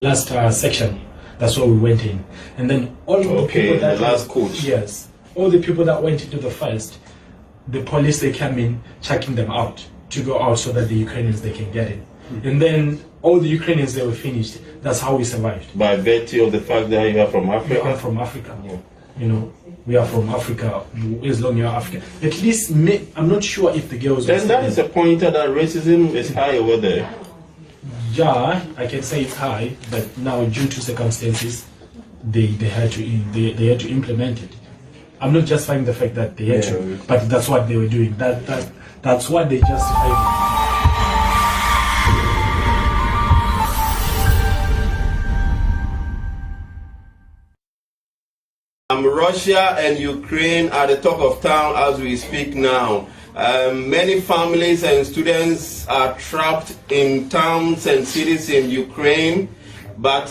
last section. That's where we went in, and then all the people that the last coach. Yes, all the people that went into the first, the police they came in checking them out to go out so that the Ukrainians they can get in, and then all the Ukrainians they were finished. That's how we survived. By virtue of the fact that you are from Africa. We are from Africa. Yeah. You know, we are from Africa. As long as you're African, at least I'm not sure if the girls. Then that is a pointer that racism is high over there. Yeah, I can say it's high, but now due to circumstances, they had to implement it. I'm not justifying the fact that they had to, but that's what they were doing. That's what they justified. Russia and Ukraine are the talk of town as we speak now. Many families and students are trapped in towns and cities in Ukraine, but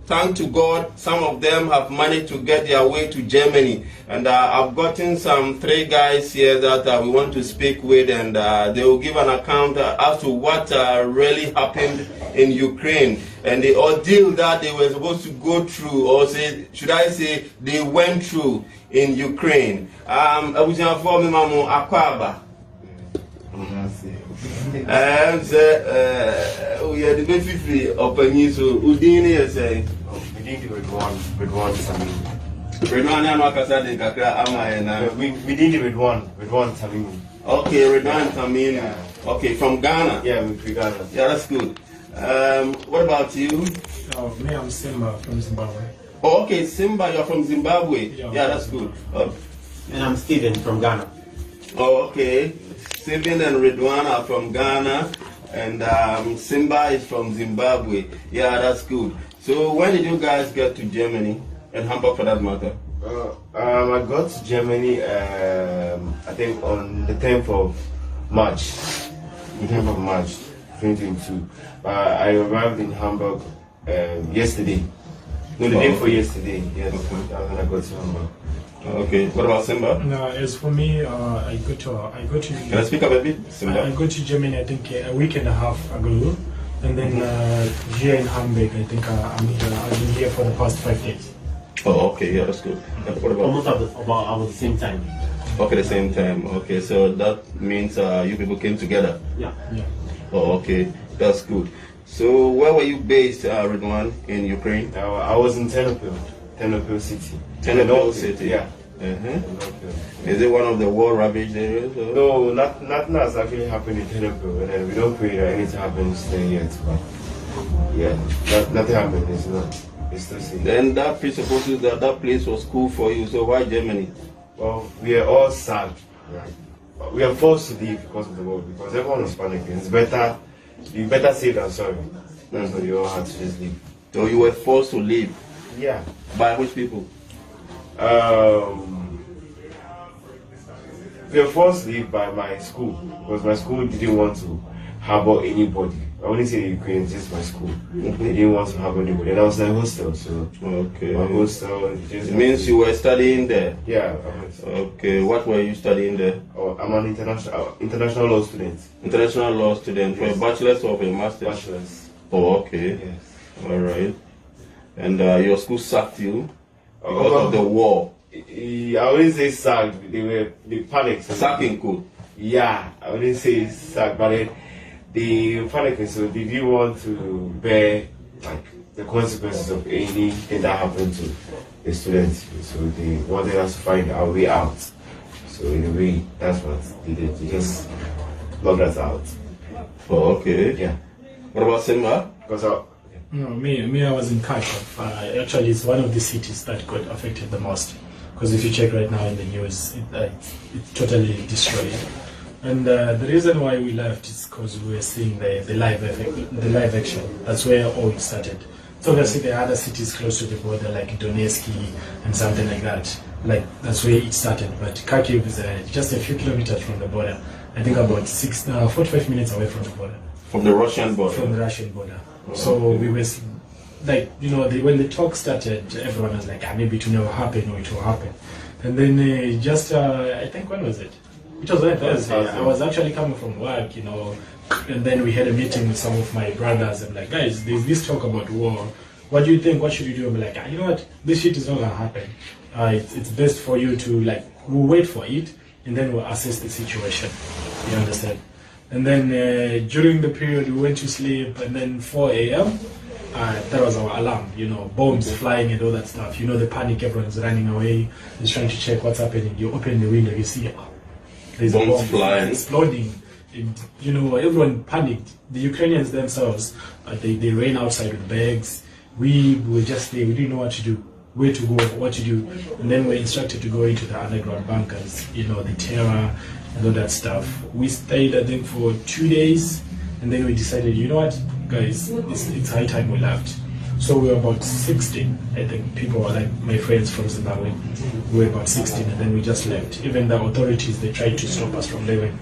thank to God, some of them have managed to get their way to Germany. And I've gotten some 3 guys here that we want to speak with, and they will give an account as to what really happened in Ukraine and the ordeal that they were supposed to go through, or should I say they went through in Ukraine. Okay, Redwan Tamim. Yeah. Okay, from Ghana. Yeah, with Ghana. Yeah, that's good. What about you? Me, I'm Simba from Zimbabwe. Oh, okay, Simba, you're from Zimbabwe. Yeah, that's good. And I'm Steven from Ghana. Oh, okay. Steven and Redwan are from Ghana, and Simba is from Zimbabwe. Yeah, that's good. So when did you guys get to Germany and Hamburg for that matter? I got to Germany, I think on the 10th of March. The 10th of March, 2022. I arrived in Hamburg yesterday. No, the day before yesterday. Yes, that's when I got to Hamburg. Okay. What about Simba? No, as for me, I go to. Can I speak up a bit, Simba? I go to Germany. I think a week and a half ago, and then here in Hamburg, I think I've been here for the past 5 days. Oh, okay. Yeah, that's good. What about? Almost about the same time. Okay, the same time. Okay, so that means you people came together. Yeah. Oh, okay. That's good. So where were you based, Redwan, in Ukraine? I was in Ternopil City. Ternopil City? Yeah. Is it one of the war-ravaged areas? Or? No, nothing has actually happened in Ternopil, and we don't pray that anything happens there yet. But yeah, nothing happened. It's not. It's still safe. Then that presupposes that that place was cool for you. So why Germany? Well, we are all sad. Right? We are forced to leave because of the war, because everyone was panicking. It's better. You better safe than sorry. That's why you all had to just leave. So you were forced to leave? Yeah. By which people? We were forced to leave by my school, because my school didn't want to harbor anybody. I only say Ukraine, just my school. They didn't want to harbor anybody. And I was in a hostel, so okay. My hostel. It means you were studying there? Yeah. Okay. What were you studying there? Oh, I'm an international law student. International law student. Yes. For a bachelor's or for a master's? Bachelor's. Oh, okay. Yes. All right. And your school sacked you because of the war? I wouldn't say sacked. They panicked. Sacking cool? Yeah, I wouldn't say sacked, but they panicked, so they didn't want to bear the consequences of anything that happened to the students. So they wanted us to find our way out. So in a way, that's what they did. They just locked us out. Oh, okay. Yeah. What about Simba? Because No, me, I was in Kharkov. Actually, it's one of the cities that got affected the most. Because if you check right now in the news, it's totally destroyed. And the reason why we left is because we were seeing the live action. That's where all it started. So obviously there are other cities close to the border like Donetsk and something like that. Like that's where it started. But Kharkiv is just a few kilometers from the border. I think about 45 minutes away from the border. From the Russian border? From the Russian border. So we were like, when the talk started, everyone was like, maybe it will never happen or it will happen. And then I think, when was it? It was on Thursday. I was actually coming from work, And then we had a meeting with some of my brothers. I'm like, guys, there's this talk about war. What do you think? What should you do? I'm like, you know what? This shit is not gonna happen. It's best for you to we'll wait for it, and then we'll assess the situation. You understand? And then during the period, we went to sleep, and then 4 a.m. That was our alarm. Bombs flying and all that stuff. The panic. Everyone's running away. Is trying to check what's happening. You open the window, you see there's bombs a bomb flying, exploding. Everyone panicked. The Ukrainians themselves, they ran outside with bags. We were just there. We didn't know what to do, where to go, what to do. And then we were instructed to go into the underground bunkers, the terror and all that stuff. We stayed, I think, for 2 days. And then we decided, you know what, guys, it's high time we left. So we were about 16, I think. People were like my friends from Zimbabwe. We were about 16, and then we just left. Even the authorities, they tried to stop us from leaving,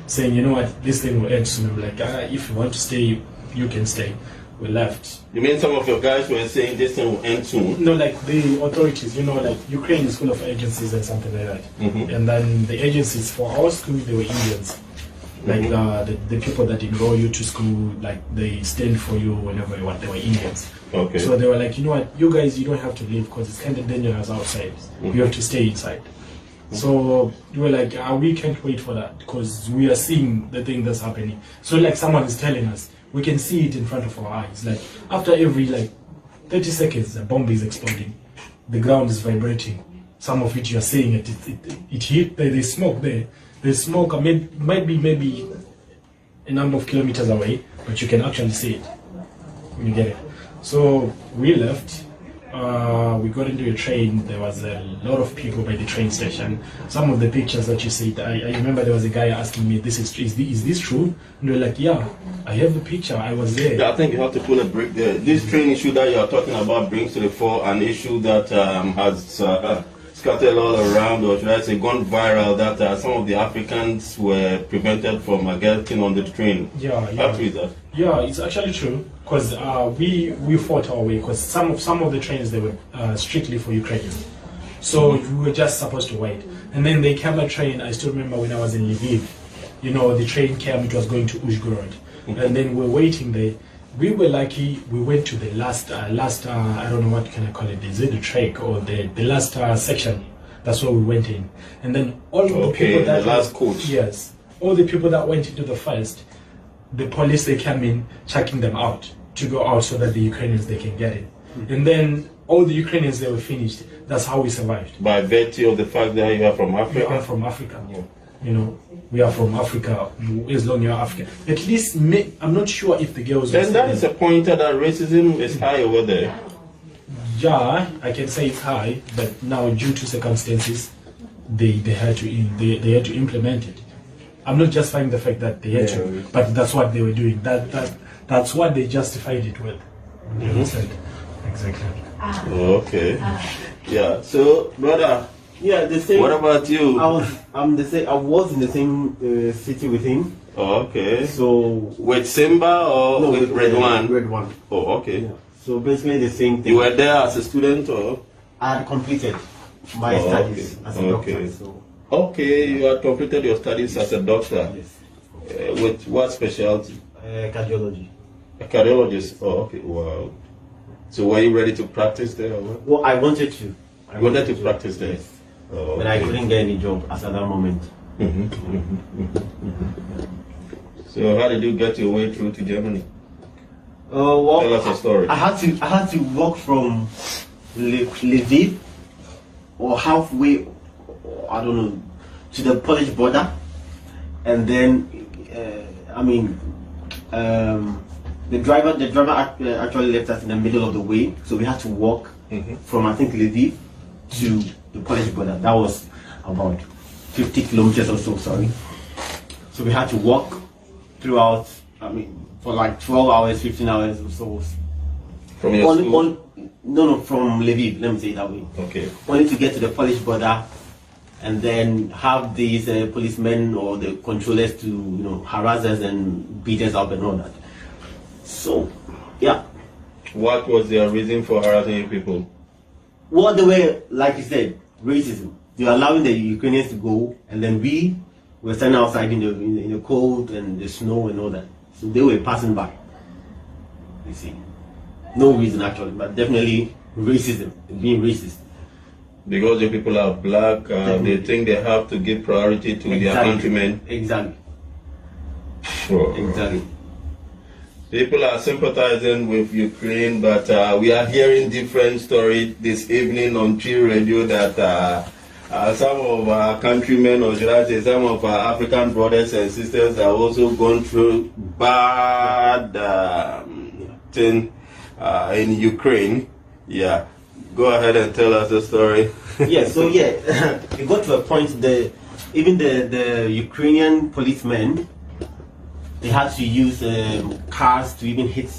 saying, you know what, this thing will end soon. I'm like, if you want to stay, you can stay. We left. You mean some of your guys were saying this thing will end soon? No, like the authorities, Ukraine is full of agencies and something like that. And then the agencies for our school, they were Indians. Like the people that enroll you to school, like they stand for you whenever you want, they were Indians. Okay. So they were like, you know what, you guys, you don't have to leave because it's kind of dangerous outside. You have to stay inside. So we were like, we can't wait for that because we are seeing the thing that's happening. So like someone is telling us, we can see it in front of our eyes. Like after every 30 seconds, a bomb is exploding. The ground is vibrating. Some of it you're seeing it hit. There's smoke there. There's smoke. Might be maybe a number of kilometers away, but you can actually see it. You get it. So we left. We got into a train. There was a lot of people by the train station. Some of the pictures that you see, I remember there was a guy asking me, "Is this true?" And we're like, "Yeah, I have the picture. I was there." Yeah, I think you have to pull a break there. This train issue that you are talking about brings to the fore an issue that has scattered all around, or should I say, gone viral. That some of the Africans were prevented from getting on the train. Yeah. How true is that? Yeah, it's actually true because we fought our way because some of the trains they were strictly for Ukrainians, so we were just supposed to wait. And then they came a train. I still remember when I was in Lviv, the train came. It was going to Uzhgorod, and then we're waiting there. We were lucky. We went to the last I don't know what can I call it. Is it the track or the last section? That's where we went in, and then all the people that the last coach. Yes, all the people that went into the first. The police, they came in checking them out to go out so that the Ukrainians, they can get it. And then all the Ukrainians, they were finished. That's how we survived. By virtue of the fact that you are from Africa? We are from Africa. We are from Africa, as long as you're African. At least, I'm not sure if the girls... Then that is a pointer that racism is high over there. Yeah, I can say it's high, but now due to circumstances, they had to implement it. I'm not justifying the fact that they had to, but that's what they were doing. That's what they justified it with. You understand? Exactly. Okay. Yeah. So, brother. Yeah, the same. What about you? I was in the same city with him. Oh, okay. So with Simba or no, with Red One? Red One. Oh, okay. Yeah. So basically the same thing. You were there as a student, or? I had completed my studies as a doctor. So. Okay, you had completed your studies as a doctor. Yes. With what specialty? Cardiology. A cardiologist. Oh, okay. Wow. So were you ready to practice there? Or what? Well, I wanted to. I wanted to practice there. Yes. Oh, but I couldn't get any job at that moment. So how did you get your way through to Germany? Well, tell us a story. I had to walk from Lviv or halfway, I don't know, to the Polish border, and then the driver actually left us in the middle of the way, so we had to walk from, I think, Lviv to the Polish border. That was about 50 kilometers or so, sorry. So we had to walk throughout, for like 12 hours, 15 hours or so. From your school? No, from Lviv, let me say it that way. Okay. Only to get to the Polish border and then have these policemen or the controllers to, harass us and beat us up and all that. So, yeah. What was their reason for harassing you people? Well, they were, like you said, racism. They were allowing the Ukrainians to go, and then we were standing outside in the the cold and the snow and all that. So they were passing by. You see, no reason actually, but definitely racism, being racist. Because the people are black, they think they have to give priority to their countrymen. Exactly. Sure. Exactly. People are sympathizing with Ukraine, but we are hearing different stories this evening on Tree Radio that some of our countrymen, or should I say, some of our African brothers and sisters are also going through bad thing in Ukraine. Yeah. Go ahead and tell us the story. So it got to a point even the Ukrainian policemen, they had to use cars to even hit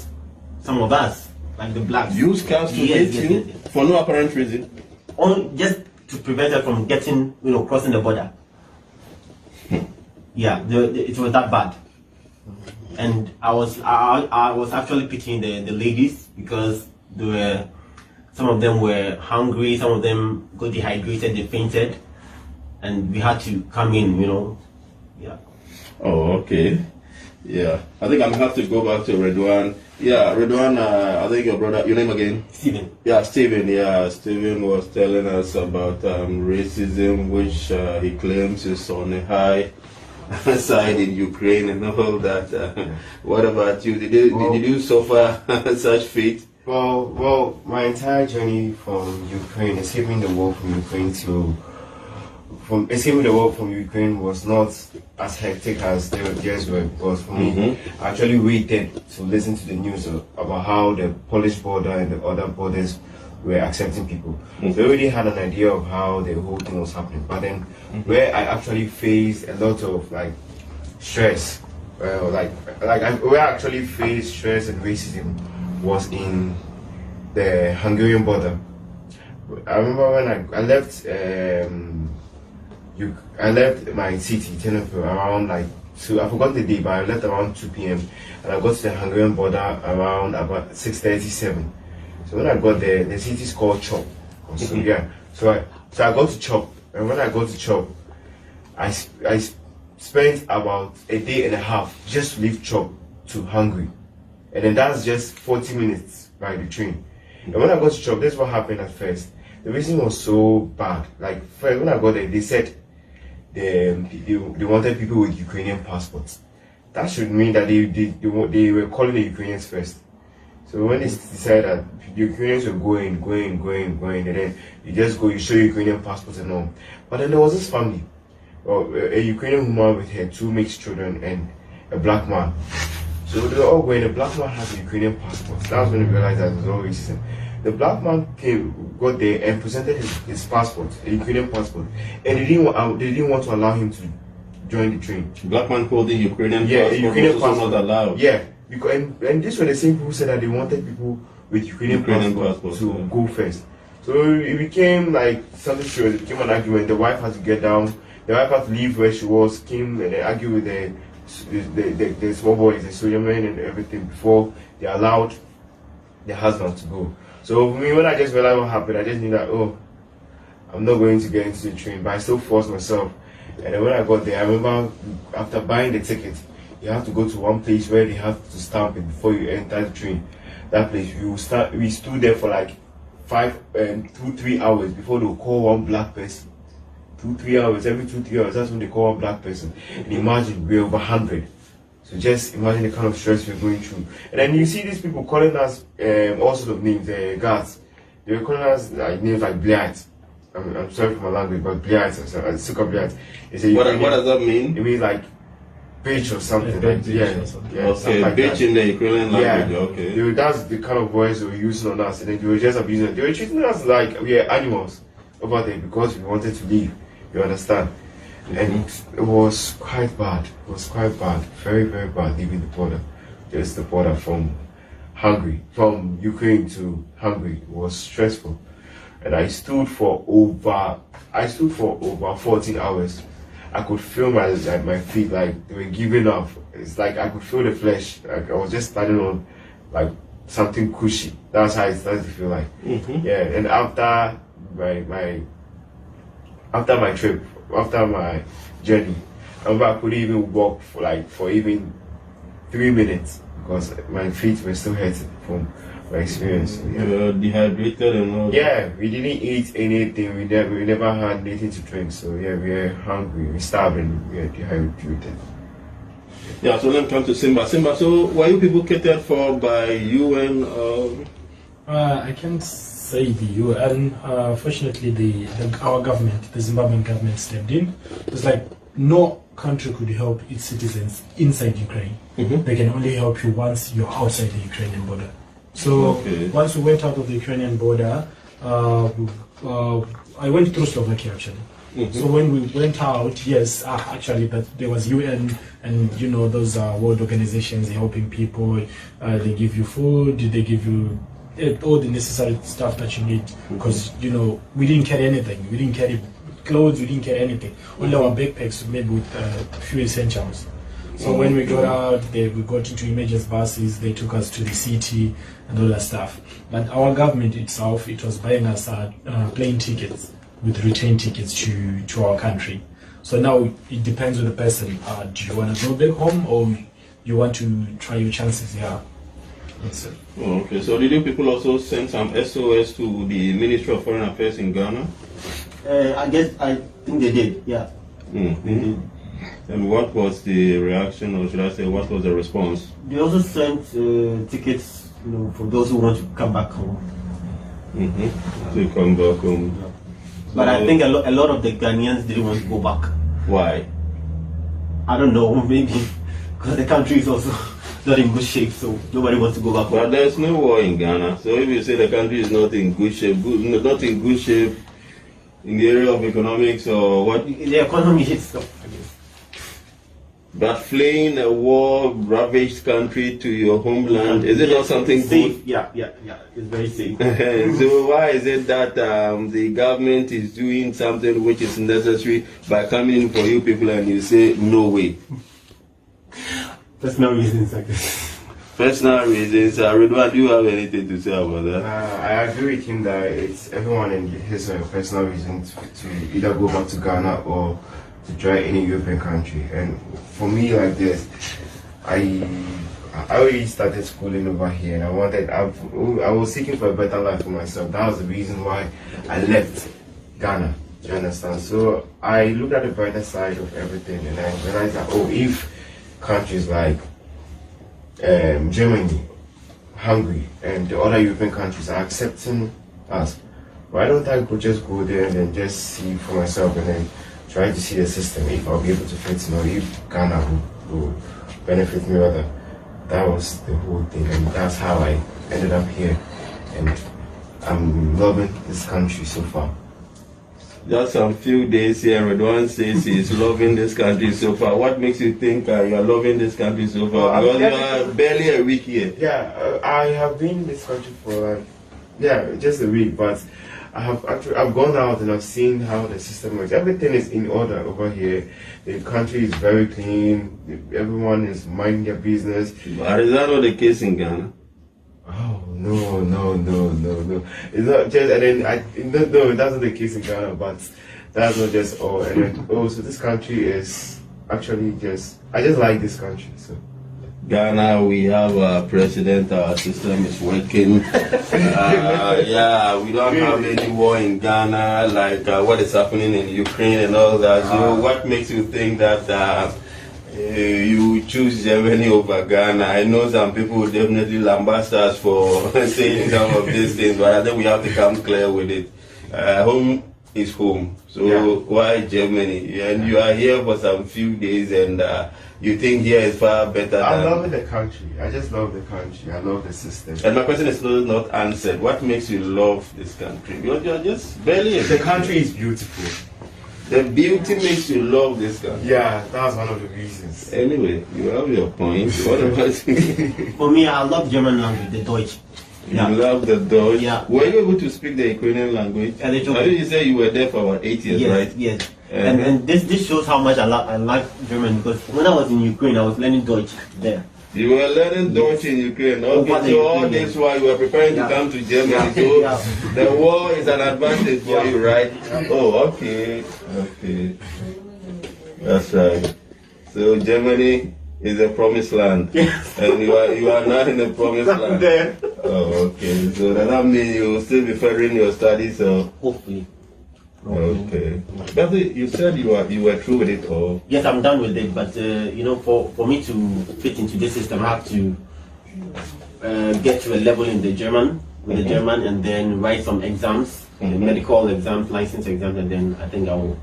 some of us, like the blacks. Use cars to hit you for no apparent reason? Only just to prevent us from getting, crossing the border. Yeah, it was that bad. And I was actually pitying the ladies because some of them were hungry, some of them got dehydrated, they fainted, and we had to come in, Yeah. Oh, okay. Yeah. I think I'm gonna have to go back to Redwan. Yeah, Redwan, I think your name again? Stephen. Yeah, Stephen. Yeah, Stephen was telling us about racism, which he claims is on a high side in Ukraine and all that. What about you? Did you suffer such fate? Well, my entire journey from Ukraine, escaping the war from Ukraine was not as hectic as the years were, because for me, I actually waited to listen to the news about how the Polish border and the other borders were accepting people. So I already had an idea of how the whole thing was happening. But then, where I actually faced a lot of stress, where I actually faced stress and racism was in the Hungarian border. I remember when I left. I left my city, Tenerife, around 2. I forgot the day, but I left around 2 p.m. and I got to the Hungarian border around about 6:37. So when I got there, the city is called Chop. So yeah, so I got to Chop, and when I got to Chop, I spent about a day and a half just to leave Chop to Hungary, and then that's just 40 minutes by the train. And when I got to Chop, that's what happened at first. The reason was so bad. First, when I got there, they said they wanted people with Ukrainian passports. That should mean that they were calling the Ukrainians first. So when they decided that the Ukrainians were going, and then you just go, you show Ukrainian passports and all. But then there was this family, a Ukrainian woman with her 2 mixed children and a black man. So they were all going, the black man has a Ukrainian passport. That's when they realized that it was all racism. The black man got there and presented his passport, a Ukrainian passport, and they didn't want to allow him to join the train. Black man holding Ukrainian passport, Ukrainian passport not allowed. Yeah, because and these were the same people who said that they wanted people with Ukrainian passports to go first. So it became something serious. It became an argument. The wife had to get down. The wife had to leave where she was, came and argue with the small boys, the soldier men and everything before they allowed the husband to go. So for me, when I just realized what happened, I just knew that, I'm not going to get into the train, but I still forced myself. And then when I got there, I remember after buying the ticket, you have to go to one place where they have to stamp it before you enter the train. That place, we stood there for 2-3 hours before they call one black person. 2-3 hours, every 2-3 hours, that's when they call one black person. And imagine, we're over 100. So just imagine the kind of stress we're going through. And then you see these people calling us all sorts of names, guards. They were calling us names like Blight. I'm sorry for my language, but Blight, sick of Blight. What does that mean? It means bitch or something. Okay, bitch in the Ukrainian language, okay. That's the kind of voice they were using on us, and then they were just abusing us. They were treating us like we are animals over there because we wanted to leave, you understand? And it was quite bad. It was quite bad. Very, very bad leaving the border. Just the border from Ukraine to Hungary was stressful. And I stood for over 14 hours. I could feel my feet they were giving up. It's I could feel the flesh. I was just standing on something cushy. That's how it started to feel like. Yeah, and after my trip, after my journey, I remember I couldn't even walk for even 3 minutes because my feet were still hurting from my experience. So, You were dehydrated and all. yeah, we didn't eat anything. We never had anything to drink. So yeah, we were hungry, we starved, and we were dehydrated. Yeah, so let me come to Simba. Simba, so were you people catered for by UN? I can't say the UN. Fortunately, our government, the Zimbabwean government, stepped in. It's like no country could help its citizens inside Ukraine. They can only help you once you're outside the Ukrainian border. So once we went out of the Ukrainian border, I went through Slovakia actually. So when we went out, yes, actually, that there was UN and those world organizations helping people. They give you food, they give you all the necessary stuff that you need because we didn't carry anything. We didn't carry clothes. We didn't carry anything. Only our backpacks were made with a few essentials. So when we got out, we got into emergency buses. They took us to the city and all that stuff. But our government itself, it was buying us plane tickets with return tickets to our country. So now it depends on the person. Do you want to go back home or you want to try your chances here? Yes, Okay, so did you people also send some SOS to the Ministry of Foreign Affairs in Ghana? I think they did, yeah. They did. And what was the reaction, or should I say, what was the response? They also sent tickets, for those who want to come back home. To come back home. Yeah. But I think a lot of the Ghanaians didn't want to go back. Why? I don't know, maybe because the country is also not in good shape, so nobody wants to go back. But there's no war in Ghana, so if you say the country is not in good shape, not in good shape in the area of economics or what? The economy hits up. But fleeing a war-ravaged country to your homeland, is it not something safe? good? Yeah, it's very safe. So why is it that the government is doing something which is necessary by coming in for you people and you say, no way? Personal reasons, I guess. Personal reasons. Redwan, do you have anything to say about that? I agree with him that it's everyone in his personal reasons to either go back to Ghana or to try any European country. And for me, like this, I already started schooling over here, and I was seeking for a better life for myself. That was the reason why I left Ghana. Do you understand? So I looked at the brighter side of everything, and I realized that if countries like Germany, Hungary, and the other European countries are accepting us, why don't I just go there and then just see for myself and then try to see the system, if I'll be able to fit, if Ghana will benefit me rather. That was the whole thing, and that's how I ended up here, and I'm loving this country so far. Just some few days here, Redwan says he's loving this country so far. What makes you think you're loving this country so far? Because you are barely a week here. Yeah, I have been in this country for just a week, but I've gone out and I've seen how the system works. Everything is in order over here. The country is very clean. Everyone is minding their business. But is that not the case in Ghana? Oh no! It's not just, and then no, that's not the case in Ghana. But that's not just all. And then, so this country is actually I just like this country. So Ghana, we have a president. Our system is working. We don't have any war in Ghana, like what is happening in Ukraine and all that. So what makes you think that you choose Germany over Ghana? I know some people will definitely lambast us for saying some of these things, but I think we have to come clear with it. Home is home. So why Germany? And you are here for some few days and you think here is far better I love the country. I just love the country. I love the system. And my question is still not answered. What makes you love this country? You're just barely The country is beautiful. The beauty makes you love this country. Yeah, that's one of the reasons. Anyway, you have your point. What about you? For me, I love German language, the Deutsch. You love the Dutch. Yeah. Were you able to speak the Ukrainian language? A little bit. I think you said you were there for about 8 years, right? Yes. And this shows how much I like German, because when I was in Ukraine, I was learning Deutsch there. You were learning Dutch in Ukraine. Okay, so all this while you were preparing to come to Germany. So the war is an advantage for you, right? Oh, okay. That's right. So Germany is a promised land, and you are not in the promised land. There. Oh, okay. So does that mean you will still be furthering your studies, or? Hopefully. Okay. But you said you were through with it, or? Yes, I'm done with it. But you know, for me to fit into this system, I have to get to a level in the German with the German, and then write some exams, medical exams, license exams, and then I think I will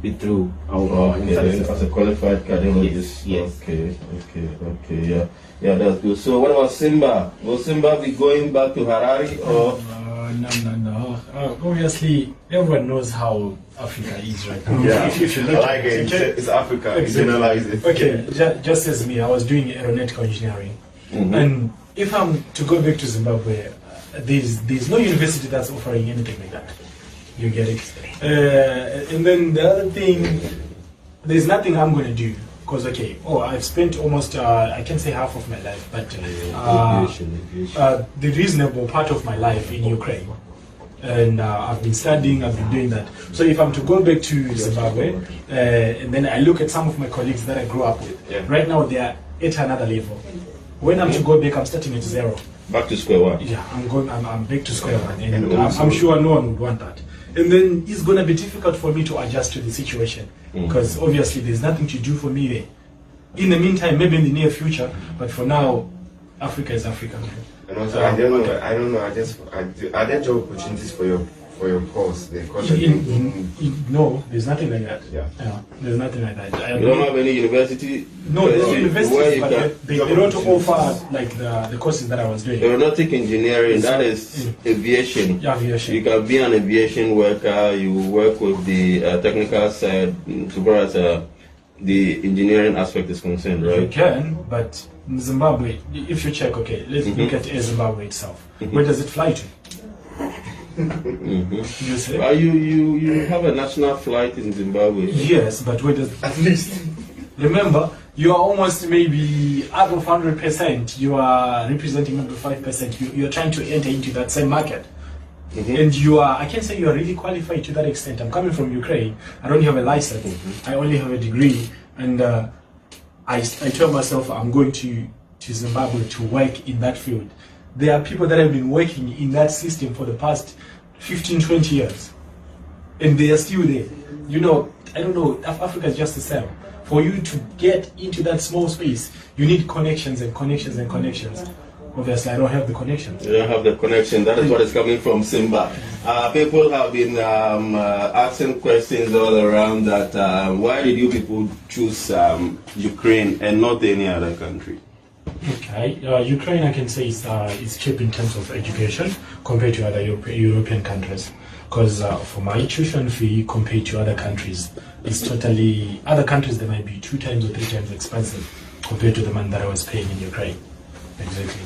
be through. As a qualified cardiologist. Yes. Okay. Yeah, that's good. So what about Simba? Will Simba be going back to Harare, or? No. Obviously, everyone knows how Africa is right now. Yeah, If you I look like at it. okay? It's Africa. Exactly. Generalize it. Okay, just as me, I was doing aeronautical engineering, and if I'm to go back to Zimbabwe, there's no university that's offering anything like that. You get it? And then the other thing, there's nothing I'm going to do. Because, I've spent almost, I can say half of my life, but the reasonable part of my life in Ukraine. And I've been studying, I've been doing that. So if I'm to go back to Zimbabwe, and then I look at some of my colleagues that I grew up with, right now they are at another level. When I'm to go back, I'm starting at zero. Back to square one. Yeah, I'm back to square one, and I'm sure no one would want that. And then it's going to be difficult for me to adjust to the situation, because obviously there's nothing to do for me there. In the meantime, maybe in the near future, but for now, Africa is Africa. And also, I don't know. Are there job opportunities for your course? The course No, there's nothing like that. Yeah. There's nothing like that. You don't have any university? No, there's where universities, you but can- they don't offer like the courses that I was doing. Aeronautic engineering, that is aviation. Yeah, aviation. You can be an aviation worker, you work with the technical side, so far as the engineering aspect is concerned, You right? can, but in Zimbabwe, if you check, let's look at Air Zimbabwe itself. Where does it fly to? You see? You have a national flight in Zimbabwe. Yes, but where does at least. remember, you are almost maybe out of 100%, you are representing maybe 5%. You are trying to enter into that same market. And I can say you are really qualified to that extent. I'm coming from Ukraine. I don't have a license. I only have a degree. And I tell myself I'm going to Zimbabwe to work in that field. There are people that have been working in that system for the past 15, 20 years. And they are still there. You know, I don't know, Africa is just the same. For you to get into that small space, you need connections and connections and connections. Obviously, I don't have the connections. You don't have the connection. That is what is coming from Simba. People have been asking questions all around that. Why did you people choose Ukraine and not any other country? Okay, Ukraine, I can say, is cheap in terms of education compared to other European countries. Because for my tuition fee compared to other countries, it's totally, other countries they might be 2 times or 3 times expensive compared to the money that I was paying in Ukraine. Exactly.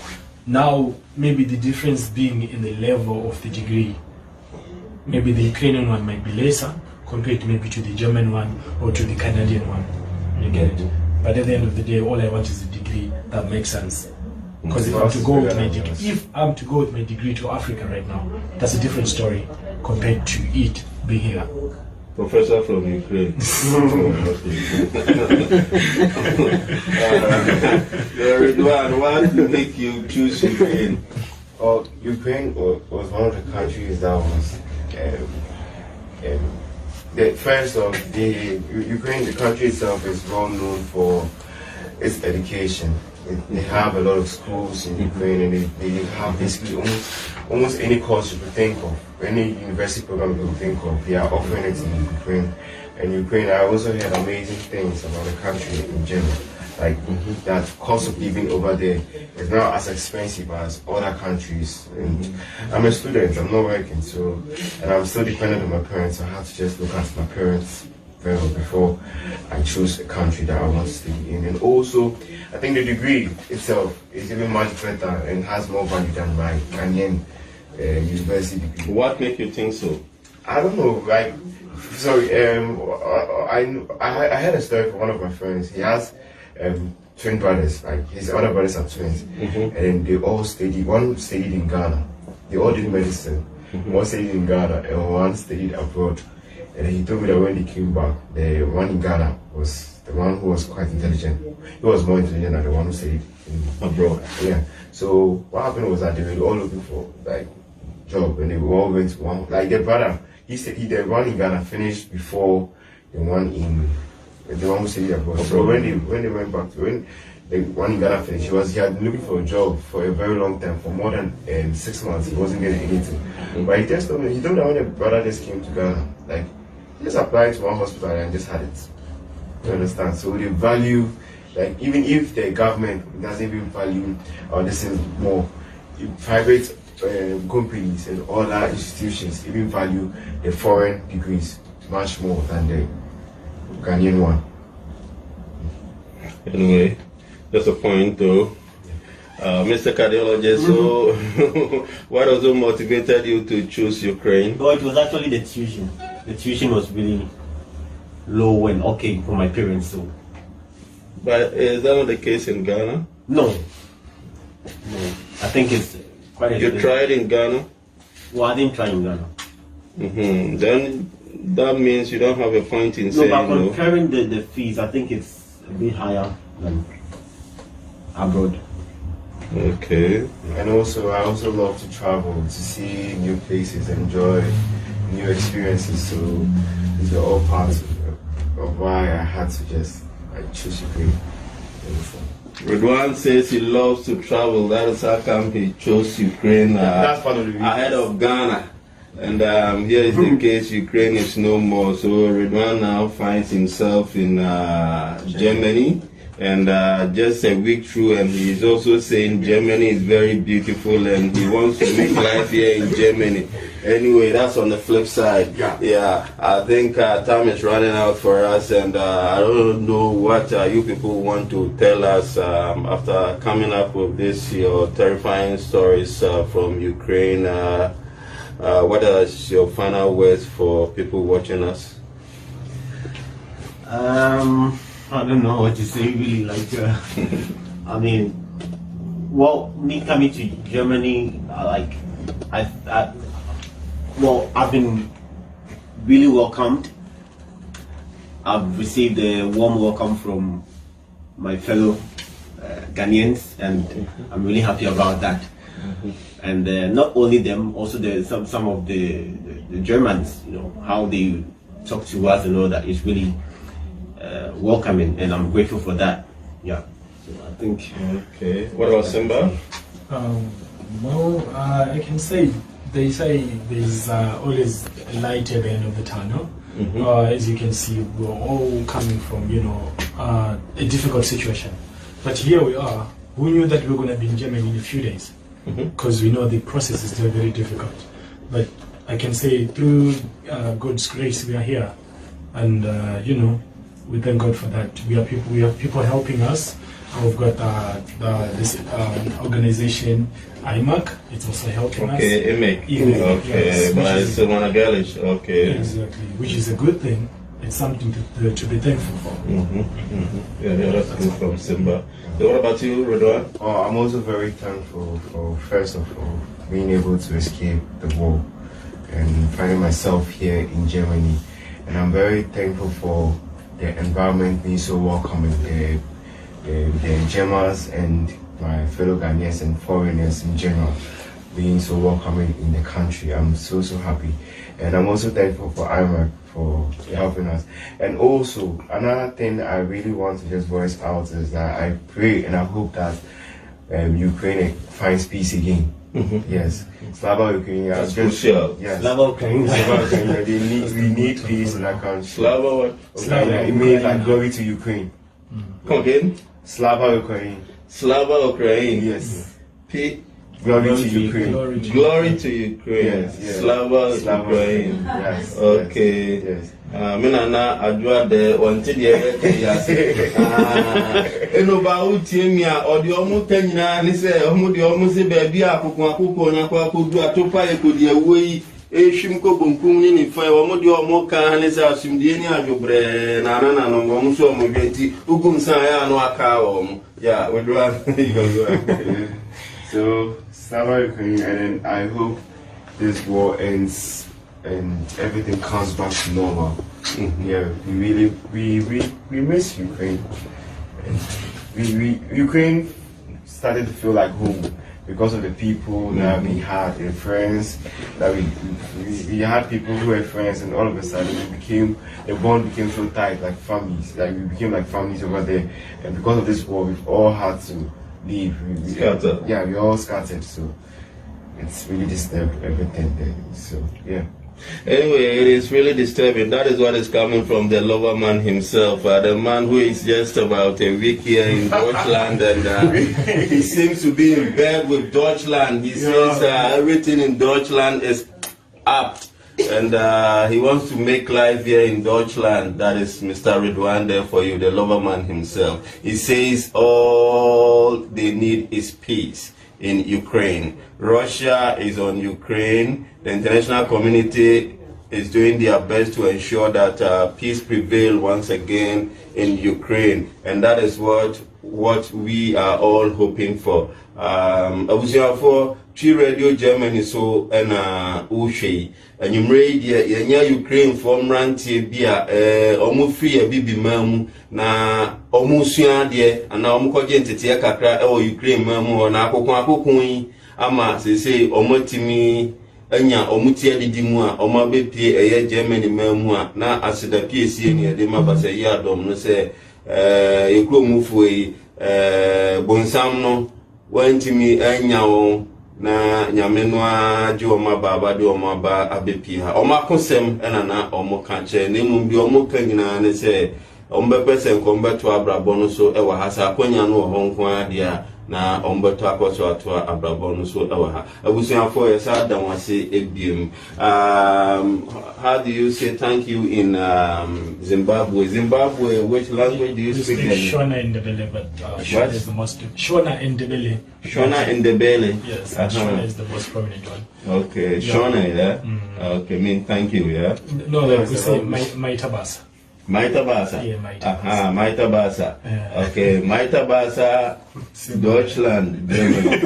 Now, maybe the difference being in the level of the degree. Maybe the Ukrainian one might be lesser compared to maybe to the German one or to the Canadian one. You get it? But at the end of the day, all I want is a degree that makes sense. Because if I'm to go with my degree to Africa right now, that's a different story compared to it being here. Professor from Ukraine. Ridwan, what make you choose Ukraine? Well, Ukraine was one of the countries that was the first of the Ukraine. The country itself is well known for its education. They have a lot of schools in Ukraine, and they have basically almost any course you could think of, any university program you could think of, they are offering it in Ukraine. And Ukraine, I also heard amazing things about the country in general. Like that cost of living over there is not as expensive as other countries. And I'm a student, I'm not working, and I'm still dependent on my parents. I have to just look after my parents very well before I choose a country that I want to stay in. And also, I think the degree itself is even much better and has more value than my Ghanaian university degree. What makes you think so? I don't know, like, sorry, I had a story from one of my friends. He has twin brothers, like his other brothers are twins, and then they all studied. One studied in Ghana, they all did medicine. One studied in Ghana and one studied abroad. And he told me that when they came back, the one in Ghana was the one who was quite intelligent. He was more intelligent than the one who stayed Abroad. Yeah. So what happened was that they were all looking for like job, and they were all going to one. Like their brother, the one in Ghana finished before the one who stayed abroad. So when they went back when the one in Ghana finished, he had been looking for a job for a very long time, for more than 6 months. He wasn't getting anything. But he told me that when the brother just came to Ghana, like he just applied to one hospital and just had it. You understand? So they value, like even if the government doesn't even value or this is more, private companies and other institutions even value the foreign degrees much more than the Ghanaian one. Anyway, that's a point though. Mr. Cardiologist, so what also motivated you to choose Ukraine? No, it was actually the tuition. The tuition was really low and okay for my parents. So, But is that not the case in Ghana? no, I think it's quite You expensive. tried in Ghana? Well, I didn't try in Ghana. Then that means you don't have a point in No, saying but no. comparing the fees, I think it's a bit higher than abroad. Okay. And also, I also love to travel, to see new places, enjoy new experiences. So these are all parts of why I had to just choose Ukraine. Redwan says he loves to travel. That is how come he chose Ukraine That's part of the reason. ahead of Ghana. And here is the case, Ukraine is no more. So Redwan now finds himself in Germany. And just a week through, and he's also saying Germany is very beautiful and he wants to make life here in Germany. Anyway, that's on the flip side. Yeah, I think time is running out for us, and I don't know what you people want to tell us after coming up with this, your terrifying stories from Ukraine. What are your final words for people watching us? I don't know what to say really, like, I mean, well, me coming to Germany, I've been really welcomed. I've received a warm welcome from my fellow Ghanaians, and I'm really happy about that. And not only them, also some of the Germans, you know, how they talk to us and all that is really welcoming, and I'm grateful for that. Yeah, so I think. Okay. What about Simba? I can say they say there's always a light at the end of the tunnel. As you can see, we're all coming from a difficult situation, but here we are. Who knew that we were going to be in Germany in a few days? Because we know the process is still very difficult. But I can say through God's grace we are here, and we thank God for that. We have people helping us. We've got this organization, IMAC. It's also helping us. Okay, IMAC. Okay, yes, but it's Wanagalish. Okay. Exactly, which is a good thing. It's something to be thankful for. Yeah, that's good from Simba. So what about you, Redwan? I'm also very thankful for, first of all, being able to escape the war and finding myself here in Germany. And I'm very thankful for the environment being so welcoming, the Germans and my fellow Ghanaians and foreigners in general being so welcoming in the country. I'm so happy. And I'm also thankful for IMAC for helping us. And also, another thing I really want to just voice out is that I pray and I hope that Ukraine finds peace again. Yes, Slava Ukraine. That's crucial. Yes, Slava Ukraine. Slava Ukraine. We need peace in that country. Slava what? It means like glory to Ukraine. Come again? Slava Ukraine. Slava Ukraine. Yes. Glory to Ukraine. Glory to Ukraine. Yes. Slava Ukraine. Yes. Okay. Yes. Mina adwa de wanti de yase. Eno ba utie mi a odi omu tanyina ni se omu de omu se baabi akoko na kwa kodu atopa e kodi awoi ehwim ko bonkum ni fa omu de omu kan ni se asumdie ni adwobre na no omu so omu dweti ugum san ya no aka omu. Yeah, we do have. So, Slava Ukraine, and then I hope this war ends and everything comes back to normal Yeah, we miss Ukraine. Ukraine started to feel like home because of the people that we had, the friends that we had people who were friends, and all of a sudden the bond became so tight, like families. Like we became like families over there, and because of this war, we've all had to leave. Scattered. Yeah, we all scattered. So it's really disturbed everything there. So yeah. Anyway, it is really disturbing. That is what is coming from the lover man himself, the man who is just about a week here in Deutschland, and he seems to be in bed with Deutschland. He says everything in Deutschland is up, and he wants to make life here in Deutschland. That is Mr. Ridwan there for you, the lover man himself. He says all they need is peace in Ukraine. Russia is on Ukraine. The international community is doing their best to ensure that peace prevails once again in Ukraine, and that is what we are all hoping for. For Tree Radio Germany so and Ushe and you made Ukraine from Ranty Bia almost free a bibi mamu na almost dear and now Mukojente Kakra or Ukraine mamu or Nakokun ama say omotimi enya omutia didimua omabepie eye Germany mamu na asida PSC ni de mabasa ya dom no say ekro mufuei bonsam no wantimi enya wo na nyame no aje oma baba de oma ba abepi ha oma kosem ena na omo kanche na mu bi omo kanyina ne se ombepese nkombeto abrabo no so e wa hasa akonya no ho nko ade na ombeto akoso ato abrabo no so e wa ha abusuafo ye sa dan wase ebiem. How do you say thank you in Zimbabwe? Zimbabwe, which language do you speak? Shona Ndebele, but Shona is the most. Shona Ndebele. Shona Ndebele. Yes, Shona is the most prominent one. Okay, yeah. Shona, yeah. Okay, mean thank you, yeah. No, like we say Maitabasa. Maitabasa. Yeah, Maitabasa. Aha, Maitabasa. Okay, Maitabasa, Deutschland, Germany.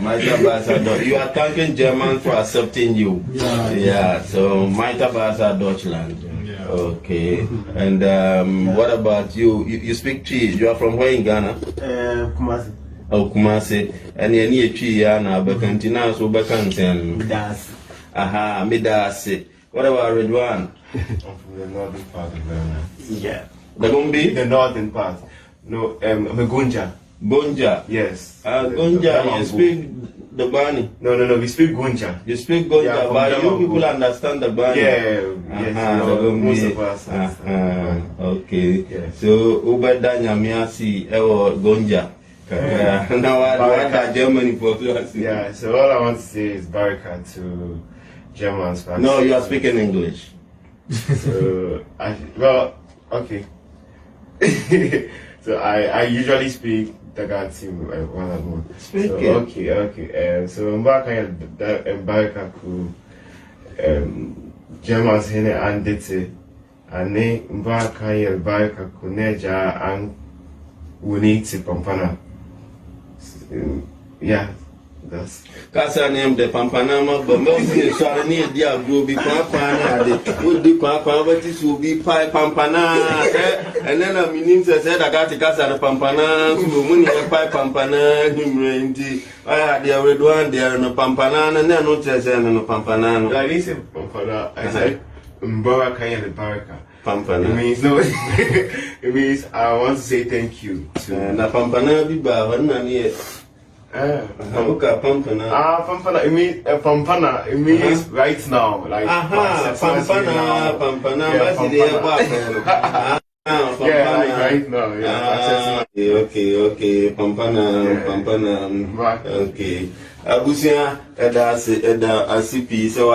Maitabasa. You are thanking German for accepting you. Yeah. So Maitabasa, Deutschland. Yeah. Okay. And what about you? You speak Twi. You are from where in Ghana? Kumasi. Oh, Kumasi. And you need Twi, Yana, Bekantina, so Bekantin. Midasi. Aha, Midasi. What about Ridwan? I'm from the northern part of Ghana. Yeah. The Gombe? The northern part. No, Gunja. Gunja. Yes. Gunja, you speak the Bani. No, we speak Gunja. You speak Gunja, Yeah, but you people understand the Bani. Yes. Most of us understand. Okay. Yes. So, Ubeda Nyamiasi, Ewo Gunja. Now I got Germany for class. Yeah, so all I want to say is Baraka to Germans. No, you are speaking English. So, okay. So I usually speak Dagati one and one. Speak so, it. Okay. So Mbaka Baraka ku Germans hene andete ane Mbaka Baraka ku neja an uniti pampana. Yeah. Kasa name the Pampanama, but most of the near dia go be Pampana, would be Papa, but this will be Pi Pampana. And then a minister said, I got the Casa de Pampana, who a Pi Pampana, him I had the red one there in a Pampana, and then no chess and a Pampana. I listen, Pampana, I said, Mbaraka the Baraka. Pampana. It means no. It means I want to say thank you to the Pampana be Bavan. Pampana. Pampana. It means Pampana. It means right now, like Pampana. Yeah, like right now. Yeah. Okay. Pampana. Okay. Abusia Eda Asipi so